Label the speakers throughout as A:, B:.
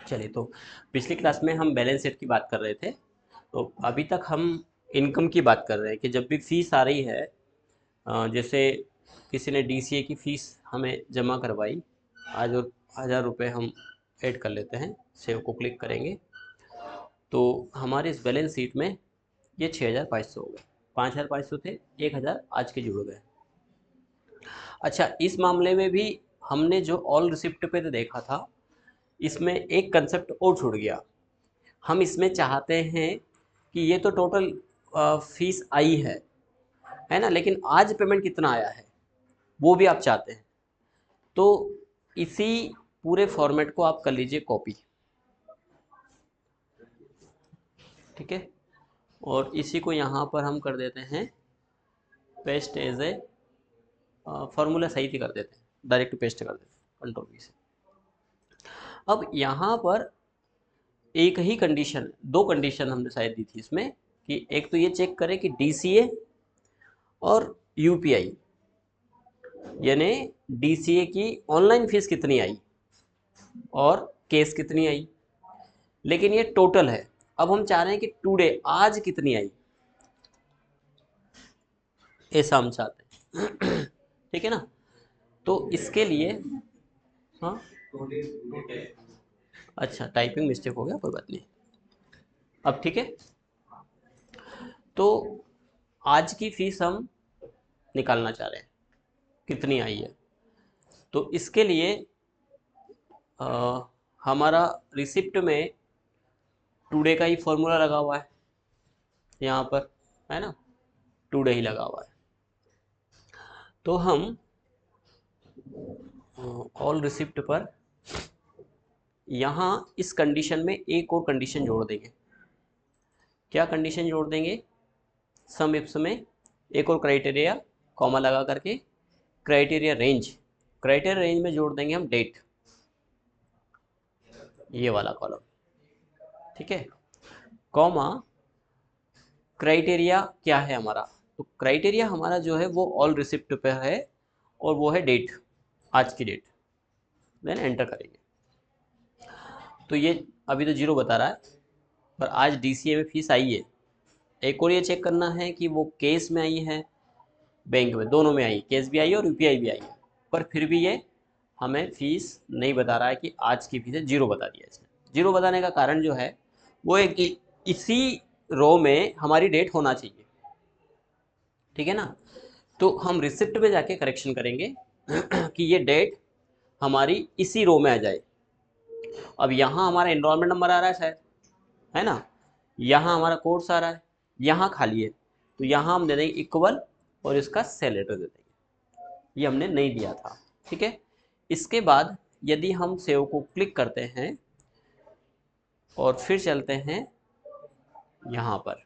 A: चलिए, तो पिछली क्लास में हम बैलेंस शीट की बात कर रहे थे। तो अभी तक हम इनकम की बात कर रहे हैं कि जब भी फीस आ रही है, जैसे किसी ने डीसीए की फ़ीस हमें जमा करवाई आज, और 1000 रुपये हम ऐड कर लेते हैं, सेव को क्लिक करेंगे तो हमारे इस बैलेंस शीट में ये 6500 हो गए। 5500 थे, 1000 आज के जुड़ गए। अच्छा, इस मामले में भी हमने जो ऑल रिसिप्ट पे तो देखा था, इसमें एक कंसेप्ट और छूट गया। हम इसमें चाहते हैं कि ये तो टोटल फीस आई है ना, लेकिन आज पेमेंट कितना आया है वो भी आप चाहते हैं। तो इसी पूरे फॉर्मेट को आप कर लीजिए कॉपी, ठीक है, और इसी को यहाँ पर हम कर देते हैं पेस्ट एज ए फॉर्मूला, सही थी, कर देते हैं डायरेक्ट पेस्ट कर देते हैं कंट्रोल वी से। अब यहाँ पर एक ही कंडीशन, दो कंडीशन हमने शायद दी थी इसमें, कि एक तो ये चेक करें कि डीसीए और यूपीआई, यानी डीसीए की ऑनलाइन फीस कितनी आई और केस कितनी आई, लेकिन ये टोटल है। अब हम चाह रहे हैं कि टुडे, आज कितनी आई, ऐसा हम चाहते हैं। ठीक है ना, तो इसके लिए, हाँ, अच्छा टाइपिंग मिस्टेक हो गया, कोई बात नहीं। अब ठीक है, तो आज की फीस हम निकालना चाह रहे हैं कितनी आई है। तो इसके लिए हमारा रिसिप्ट में टुडे का ही फॉर्मूला लगा हुआ है यहाँ पर, है ना, टुडे ही लगा हुआ है। तो हम ऑल रिसिप्ट पर यहाँ इस कंडीशन में एक और कंडीशन जोड़ देंगे। क्या कंडीशन जोड़ देंगे? सम इफ्स में एक और क्राइटेरिया कॉमा लगा करके, क्राइटेरिया रेंज, क्राइटेरिया रेंज में जोड़ देंगे हम डेट, ये वाला कॉलम, ठीक है, कॉमा क्राइटेरिया क्या है हमारा, तो क्राइटेरिया हमारा जो है वो ऑल रिसिप्ट पे है और वो है डेट, आज की डेट। देन एंटर करेंगे तो ये अभी तो 0 बता रहा है, पर आज डीसीए में फीस आई है। एक और ये चेक करना है कि वो केस में आई है, बैंक में, दोनों में आई, केस भी आई है और यूपीआई भी आई है, पर फिर भी ये हमें फीस नहीं बता रहा है कि आज की फीस है, 0 बता दिया इसने। 0 बताने का कारण जो है वो है कि इसी रो में हमारी डेट होना चाहिए, ठीक है ना। तो हम रिसिप्ट में जाके करेक्शन करेंगे कि ये डेट हमारी इसी रो में आ जाए। अब यहाँ हमारा एनरोलमेंट नंबर आ रहा है शायद, है ना, यहाँ हमारा कोर्स आ रहा है, यहाँ खाली है, तो यहाँ हम दे देंगे इक्वल और इसका सेल लेटर दे देंगे, ये हमने नहीं दिया था, ठीक है। इसके बाद यदि हम सेव को क्लिक करते हैं और फिर चलते हैं यहाँ पर,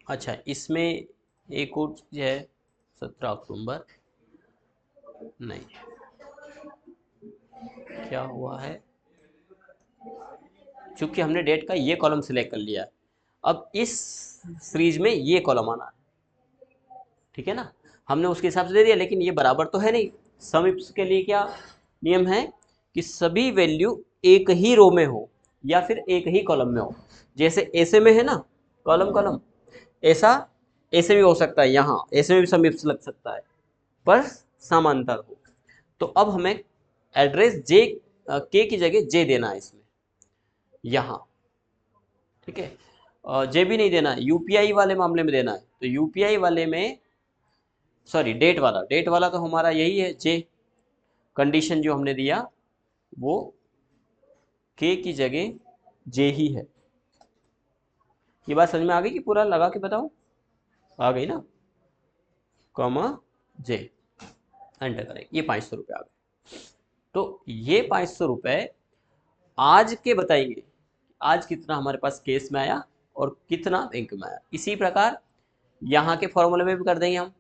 A: अच्छा इसमें एक और चीज़ है, 17 अक्टूबर, नहीं, क्या हुआ है, चूंकि हमने डेट का ये कॉलम सिलेक्ट कर लिया, अब इस सीरीज में ये कॉलम आना है, ठीक है ना, हमने उसके हिसाब से दे दिया, लेकिन ये बराबर तो है नहीं। सम इफ्स के लिए क्या नियम है कि सभी वैल्यू एक ही रो में हो या फिर एक ही कॉलम में हो। जैसे ऐसे में है ना, कॉलम कॉलम, ऐसा ऐसे भी हो सकता है, यहाँ ऐसे में भी सम इफ्स लग सकता है, पर समांतर हो। तो अब हमें एड्रेस जे के की जगह जे देना है इसमें, यहाँ, ठीक है, जे भी नहीं देना है, यूपीआई वाले मामले में देना है। तो यूपीआई वाले में, सॉरी डेट वाला, डेट वाला तो हमारा यही है जे, कंडीशन जो हमने दिया वो के की जगह जे ही है। ये बात समझ में आ गई कि पूरा लगा के बताऊं? आ गई ना, कॉमा जे, एंटर करें, ये 500 रुपये आ गए। तो ये 500 रुपये आज के बताएंगे, आज कितना हमारे पास केस में आया और कितना बैंक में आया। इसी प्रकार यहाँ के फॉर्मूले में भी कर देंगे हम,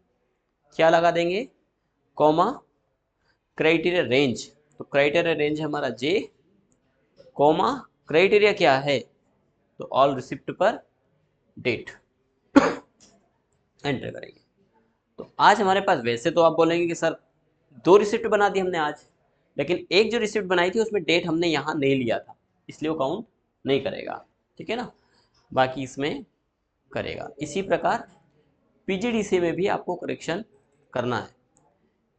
A: क्या लगा देंगे, कॉमा क्राइटेरिया रेंज, तो क्राइटेरिया रेंज हमारा जे, कॉमा क्राइटेरिया क्या है, तो ऑल रिसिप्ट पर डेट, एंटर करेंगे। तो आज हमारे पास, वैसे तो आप बोलेंगे कि सर 2 रिसिप्ट बना दी हमने आज, लेकिन एक जो रिसिप्ट बनाई थी उसमें डेट हमने यहाँ नहीं लिया था, इसलिए वो काउंट नहीं करेगा। ठीक है ना, बाकी इसमें करेगा। इसी प्रकार पीजीडीसी में भी आपको करेक्शन करना है।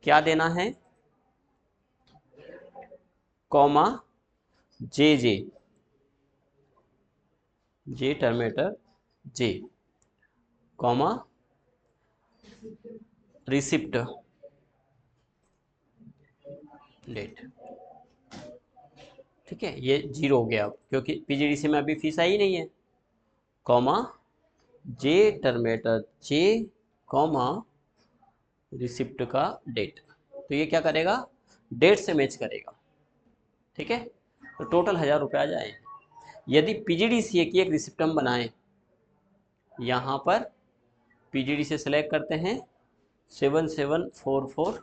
A: क्या देना है, कॉमा जे जे, जे टर्मिनेटर जे, कॉमा रिसिप्ट डेट। ठीक है, ये जीरो हो गया अब, क्योंकि पीजीडीसी में अभी फीस आई नहीं है। कॉमा जे टर्मिनेटर जे, कॉमा रिसिप्ट का डेट। तो ये क्या करेगा, डेट से मैच करेगा। ठीक है, तो टोटल 1000 रुपये आ जाए। यदि पीजीडीसीए की एक रिसिप्ट हम बनाएं, यहाँ पर पीजीडी से सेलेक्ट करते हैं 7744,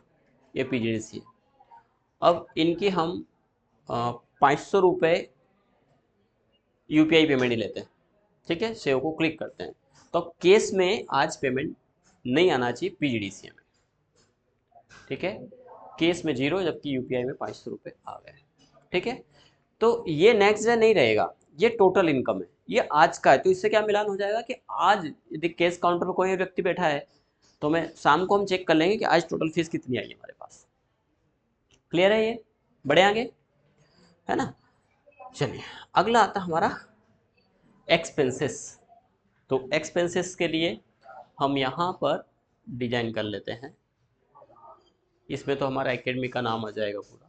A: ये पीजीडीसी। अब इनकी हम 500 रुपये यूपीआई पेमेंट ही लेते हैं। ठीक है, सेव को क्लिक करते हैं। तो केस में आज पेमेंट नहीं आना चाहिए पीजीडीसी में। ठीक है, केस में 0, जबकि यूपीआई में 500 रुपये आ गए। ठीक है, तो ये नेक्स्ट डे नहीं रहेगा, ये टोटल इनकम है, ये आज का है। तो इससे क्या मिलान हो जाएगा कि आज यदि कैश काउंटर पर कोई व्यक्ति बैठा है तो मैं शाम को हम चेक कर लेंगे कि आज टोटल फीस कितनी आई है हमारे पास। क्लियर है, ये बढ़े आगे, है ना। चलिए, अगला आता हमारा एक्सपेंसेस। तो एक्सपेंसेस के लिए हम यहाँ पर डिजाइन कर लेते हैं। इसमें तो हमारा एकेडमी का नाम आ जाएगा पूरा।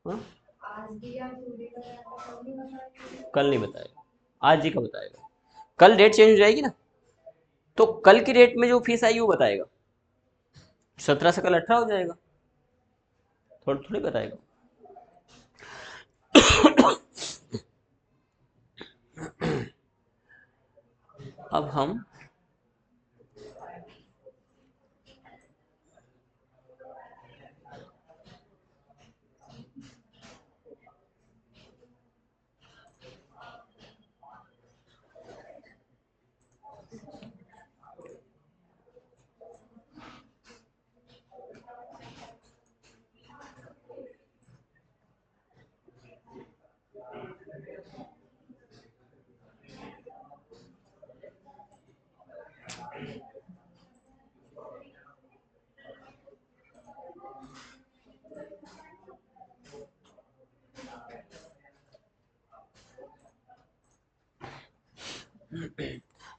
A: हाँ? कल नहीं बताएगा, आज ही का बताएगा। कल डेट चेंज हो जाएगी ना, तो कल की डेट में जो फीस आई वो बताएगा। 17 से कल 18 हो जाएगा, थोड़ी थोड़ी बताएगा। अब हम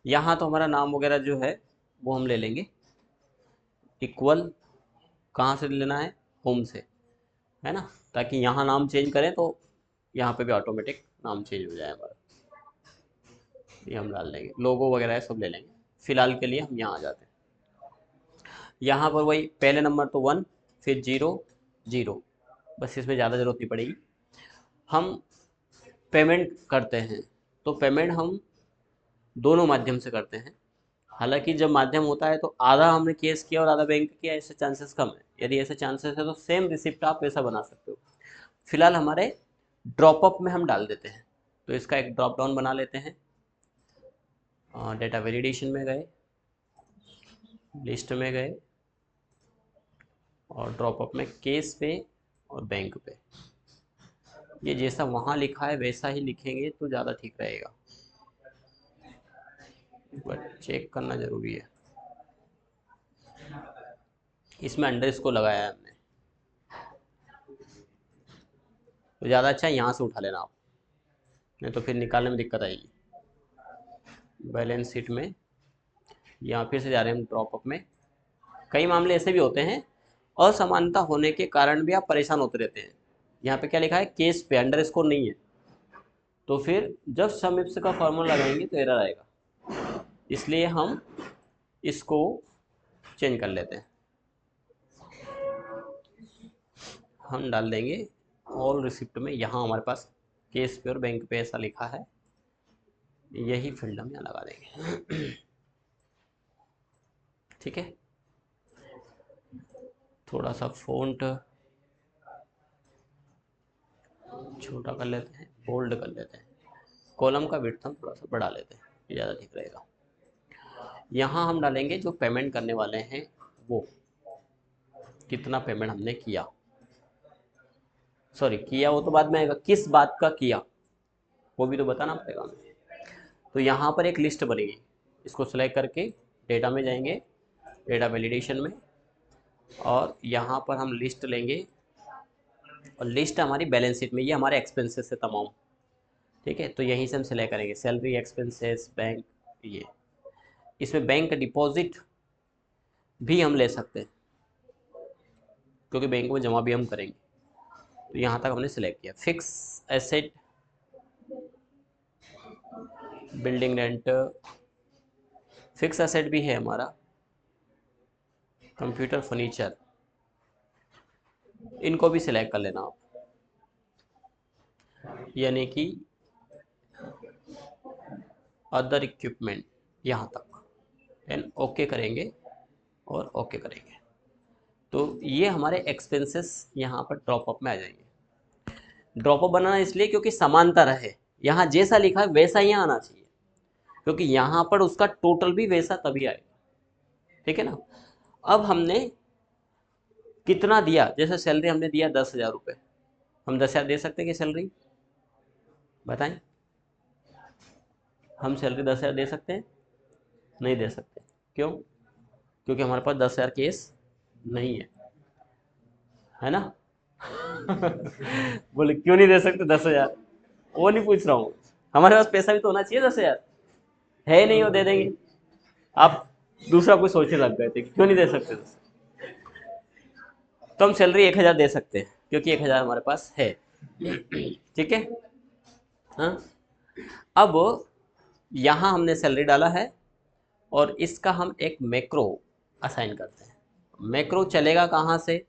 A: यहाँ तो हमारा नाम वगैरह जो है वो हम ले लेंगे। इक्वल कहाँ से लेना है, होम से, है ना, ताकि यहाँ नाम चेंज करें तो यहाँ पे भी ऑटोमेटिक नाम चेंज हो जाए हमारा। ये हम डाल देंगे, लोगो वगैरह सब ले लेंगे। फिलहाल के लिए हम यहाँ आ जाते हैं। यहाँ पर वही पहले नंबर तो 1, फिर 0 0, बस इसमें ज़्यादा ज़रूरत नहीं पड़ेगी। हम पेमेंट करते हैं, तो पेमेंट हम दोनों माध्यम से करते हैं। हालांकि जब माध्यम होता है तो आधा हमने केस किया और आधा बैंक किया, ऐसे चांसेस कम है। यदि ऐसे चांसेस है तो सेम रिसिप्ट आप वैसा बना सकते हो। फिलहाल हमारे ड्रॉप अप में हम डाल देते हैं, तो इसका एक ड्रॉप डाउन बना लेते हैं। डेटा वेलिडेशन में गए, लिस्ट में गए, और ड्रॉप अप में केस पे और बैंक पे। ये जैसा वहाँ लिखा है वैसा ही लिखेंगे तो ज़्यादा ठीक रहेगा, बट चेक करना ज़रूरी है। इसमें अंडरस्कोर लगाया है हमने, तो ज़्यादा अच्छा है यहाँ से उठा लेना आप, नहीं तो फिर निकालने में दिक्कत आएगी। बैलेंस शीट में यहाँ फिर से जा रहे हैं हम ड्रॉप अप में। कई मामले ऐसे भी होते हैं, असमानता होने के कारण भी आप परेशान होते रहते हैं। यहाँ पे क्या लिखा है, केस पे अंडरस्कोर नहीं है, तो फिर जब सम इफ्स का फॉर्मूला लगाएंगे तो एरर आएगा, इसलिए हम इसको चेंज कर लेते हैं। हम डाल देंगे ऑल रिसिप्ट में, यहाँ हमारे पास केस पे और बैंक पे ऐसा लिखा है, यही फील्ड हम यहाँ लगा देंगे। ठीक है, थोड़ा सा फ़ॉन्ट छोटा कर लेते हैं, बोल्ड कर लेते हैं। कॉलम का विड्थ हम थोड़ा सा बढ़ा लेते हैं, ये ज़्यादा ठीक रहेगा। यहाँ हम डालेंगे जो पेमेंट करने वाले हैं वो, कितना पेमेंट हमने किया, सॉरी किया वो तो बाद में आएगा, किस बात का किया वो भी तो बताना पड़ेगा हमें। तो यहाँ पर एक लिस्ट बनेगी, इसको सिलेक्ट करके डेटा में जाएंगे, डेटा वैलिडेशन में, और यहाँ पर हम लिस्ट लेंगे, और लिस्ट हमारी बैलेंस शीट में, ये हमारे एक्सपेंसेस है तमाम। ठीक है, तो यहीं से हम सिलेक्ट करेंगे सैलरी, एक्सपेंसेस, बैंक, ये इसमें बैंक डिपॉजिट भी हम ले सकते हैं क्योंकि बैंक में जमा भी हम करेंगे। तो यहाँ तक हमने सिलेक्ट किया। Fix asset, building rent, fix asset भी है हमारा, कंप्यूटर, फर्नीचर, इनको भी सिलेक्ट कर लेना आप, यानी कि अदर इक्विपमेंट यहाँ तक, देन ओके करेंगे और ओके करेंगे। तो ये हमारे एक्सपेंसेस यहाँ पर ड्रॉप अप में आ जाएंगे। ड्रॉप अप बनाना इसलिए क्योंकि समानता रहे, यहाँ जैसा लिखा है वैसा ही आना चाहिए, क्योंकि यहाँ पर उसका टोटल भी वैसा तभी आएगा। ठीक है ना। अब हमने कितना दिया, जैसे सैलरी हमने दिया 10,000 रुपये, हम 10,000 दे सकते हैं कि सैलरी, बताएं। हम सैलरी 10,000 दे सकते हैं? नहीं दे सकते। क्यों? क्योंकि हमारे पास 10,000 केस नहीं है ना। बोले क्यों नहीं दे सकते 10,000? वो नहीं पूछ रहा हूँ, हमारे पास पैसा भी तो होना चाहिए। 10,000 है नहीं, वो दे देंगे। आप दूसरा कुछ सोचने लग गए थे क्यों नहीं दे सकते। तो हम सैलरी 1,000 दे सकते हैं क्योंकि 1,000 हमारे पास है। ठीक है। हाँ, अब यहाँ हमने सैलरी डाला है और इसका हम एक मैक्रो असाइन करते हैं। मैक्रो चलेगा कहाँ से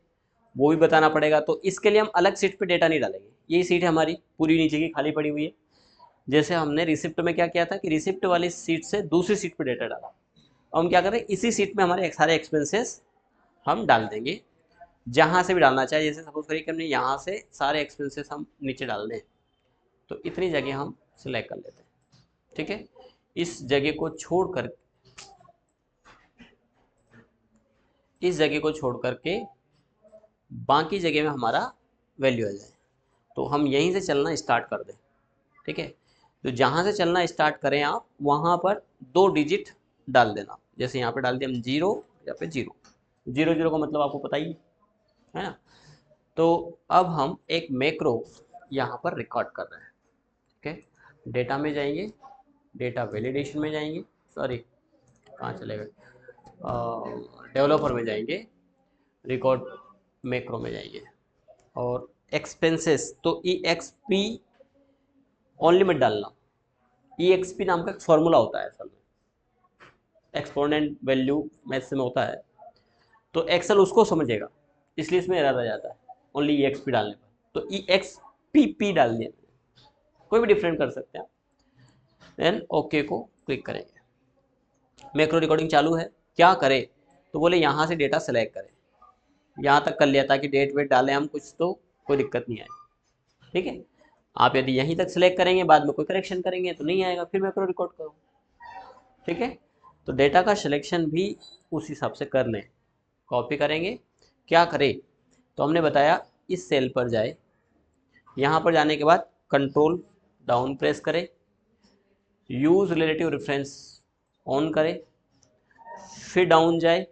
A: वो भी बताना पड़ेगा, तो इसके लिए हम अलग सीट पे डेटा नहीं डालेंगे। यही सीट है हमारी पूरी नीचे की खाली पड़ी हुई है। जैसे हमने रिसिप्ट में क्या किया था कि रिसिप्ट वाली सीट से दूसरी सीट पे डेटा डाला, अब हम क्या करें, इसी सीट में हमारे सारे एक्सपेंसेस हम डाल देंगे, जहाँ से भी डालना चाहिए। जैसे सपोज करिए कि हमने यहाँ से सारे एक्सपेंसेस हम नीचे डाल दें, तो इतनी जगह हम सिलेक्ट कर लेते हैं। ठीक है, इस जगह को छोड़कर, इस जगह को छोड़ करके बाकी जगह में हमारा वैल्यू आ जाए, तो हम यहीं से चलना स्टार्ट कर दें। ठीक है, तो जहाँ से चलना स्टार्ट करें आप वहाँ पर 2 डिजिट डाल देना। जैसे यहाँ पे डाल दिया हम 0, यहाँ पे 0, 0 0 का मतलब आपको पता ही है ना। तो अब हम एक मैक्रो यहाँ पर रिकॉर्ड कर रहे हैं। ठीक है, डेटा में जाएंगे, डेटा वैलिडेशन में जाएंगे, सॉरी कहाँ चले गए, डेवलपर में जाएंगे, रिकॉर्ड मैक्रो में जाएंगे, और एक्सपेंसेस तो ई एक्स पी ओनली मत डालना। ई एक्स पी नाम का एक फॉर्मूला होता है असल में, एक्सपोनेंट वैल्यू मैथ्स में होता है, तो एक्सेल उसको समझेगा, इसलिए इसमें एरर आ जाता है ओनली ई एक्स पी डालने पर। तो ई एक्स पी पी डाल दिया, कोई भी डिफरेंट कर सकते हैं। देन ओके को क्लिक करेंगे। मैक्रो रिकॉर्डिंग चालू है, क्या करें, तो बोले यहाँ से डेटा सेलेक्ट करें, यहाँ तक कर लिया ताकि डेट वेट डालें हम कुछ तो कोई दिक्कत नहीं आए। ठीक है, आप यदि यहीं तक सिलेक्ट करेंगे बाद में कोई करेक्शन करेंगे तो नहीं आएगा, फिर मैक्रो रिकॉर्ड करो। ठीक है, तो डेटा का सिलेक्शन भी उस हिसाब से कर लें। कॉपी करेंगे, क्या करें, तो हमने बताया इस सेल पर जाए, यहाँ पर जाने के बाद कंट्रोल डाउन प्रेस करें, यूज़ रिलेटिव रेफरेंस ऑन करें, फिर डाउन जाए,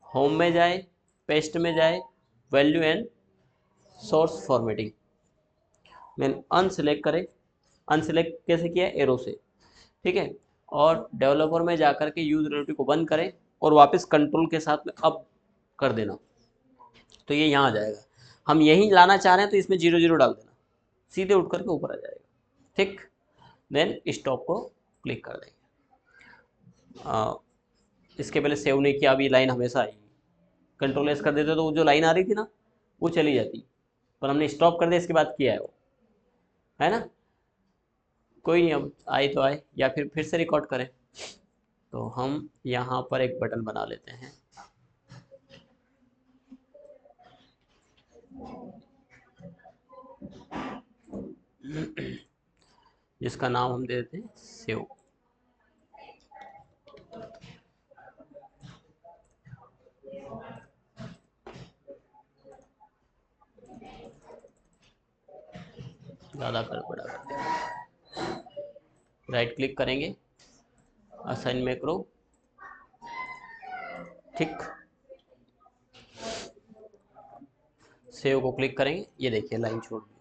A: होम में जाए, पेस्ट में जाए, वैल्यू एंड सोर्स फॉर्मेटिंग मैंने अनसेलेक्ट करें। अनसेलेक्ट कैसे किया, एरो से। ठीक है, और डेवलपर में जाकर के यूज रिलेटिव को बंद करें और वापस कंट्रोल के साथ में अब कर देना, तो ये यहाँ आ जाएगा। हम यहीं लाना चाह रहे हैं तो इसमें 0 0 डाल देना, सीधे उठ करके ऊपर आ जाएगा। ठीक, देन स्टॉप को क्लिक कर देंगे। इसके पहले सेव नहीं किया, अभी लाइन हमेशा आएगी, कंट्रोल एस कर देते तो वो जो लाइन आ रही थी ना वो चली जाती, पर हमने स्टॉप कर दिया, इसके बाद किया है वो, है ना। कोई नहीं, अब आए तो आए, या फिर से रिकॉर्ड करें। तो हम यहाँ पर एक बटन बना लेते हैं, जिसका नाम हम दे देते हैं सेव। ज़्यादा कर बड़ा कर दिया, राइट क्लिक करेंगे, असाइन मैक्रो, ठीक, सेव को क्लिक करेंगे, ये देखिए लाइन छोड़ दी,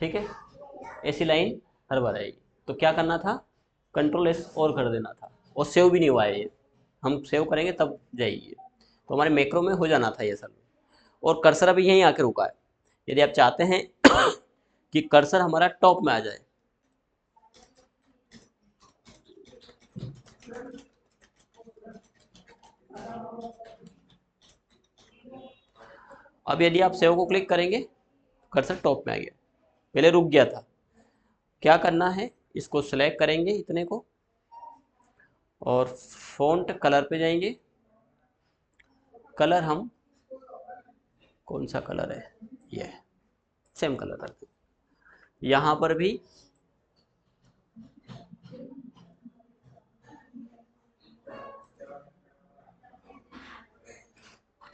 A: ठीक है, ऐसी लाइन हर बार आएगी। तो क्या करना था, कंट्रोल एस और कर देना था, और सेव भी नहीं हुआ है ये, हम सेव करेंगे तब जाएगी, तो हमारे मैक्रो में हो जाना था ये सब, और कर्सर अभी यहीं आके रुका है। यदि आप चाहते हैं कि कर्सर हमारा टॉप में आ जाए, अब यदि आप सेव को क्लिक करेंगे, कर्सर टॉप में आ गया, पहले रुक गया था। क्या करना है, इसको सिलेक्ट करेंगे इतने को, और फॉन्ट कलर पे जाएंगे, कलर हम कौन सा कलर है, ये सेम कलर रखते, यहां पर भी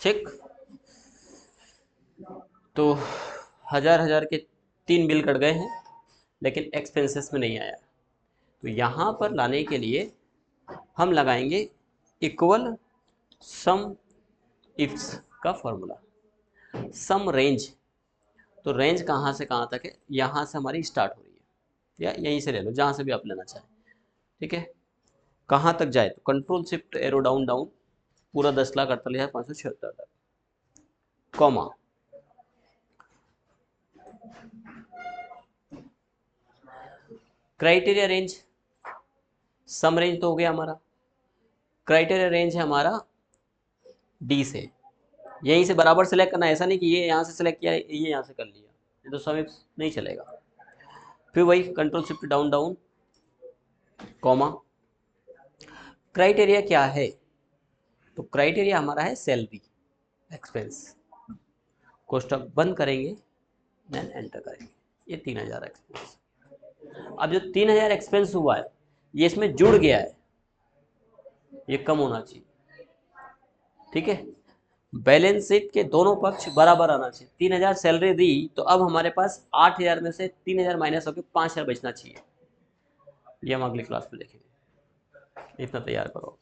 A: ठीक। तो हजार हजार के 3 बिल कट गए हैं, लेकिन एक्सपेंसेस में नहीं आया। तो यहाँ पर लाने के लिए हम लगाएंगे इक्वल सम इफ्स का फॉर्मूला, सम रेंज। तो रेंज कहाँ से कहाँ तक है, यहाँ से हमारी स्टार्ट हो रही है, या यहीं से ले लो जहाँ से भी आप लेना चाहें, ठीक है। कहाँ तक जाए, तो control shift arrow down down, पूरा 10,48,576 तक, कॉमा, क्राइटेरिया रेंज, सम रेंज तो हो गया हमारा, क्राइटेरिया रेंज है हमारा डी से, यहीं से बराबर सेलेक्ट करना है, ऐसा नहीं कि ये यहाँ से सेलेक्ट किया ये यहाँ से कर लिया, ये तो सम नहीं चलेगा। फिर वही control shift down down, comma, criteria क्या है, तो क्राइटेरिया हमारा है सैलरी एक्सपेंस, कोष्टक बंद करेंगे, देन एंटर करेंगे, ये 3,000 एक्सपेंस। अब जो 3,000 एक्सपेंस हुआ है, ये इसमें जुड़ गया है, ये कम होना चाहिए, ठीक है। बैलेंस शीट के दोनों पक्ष बराबर आना चाहिए। 3,000 सैलरी दी, तो अब हमारे पास 8,000 में से 3,000 माइनस होकर 5,000 बचना चाहिए, ये हम अगली क्लास में देखेंगे। इतना तैयार करो।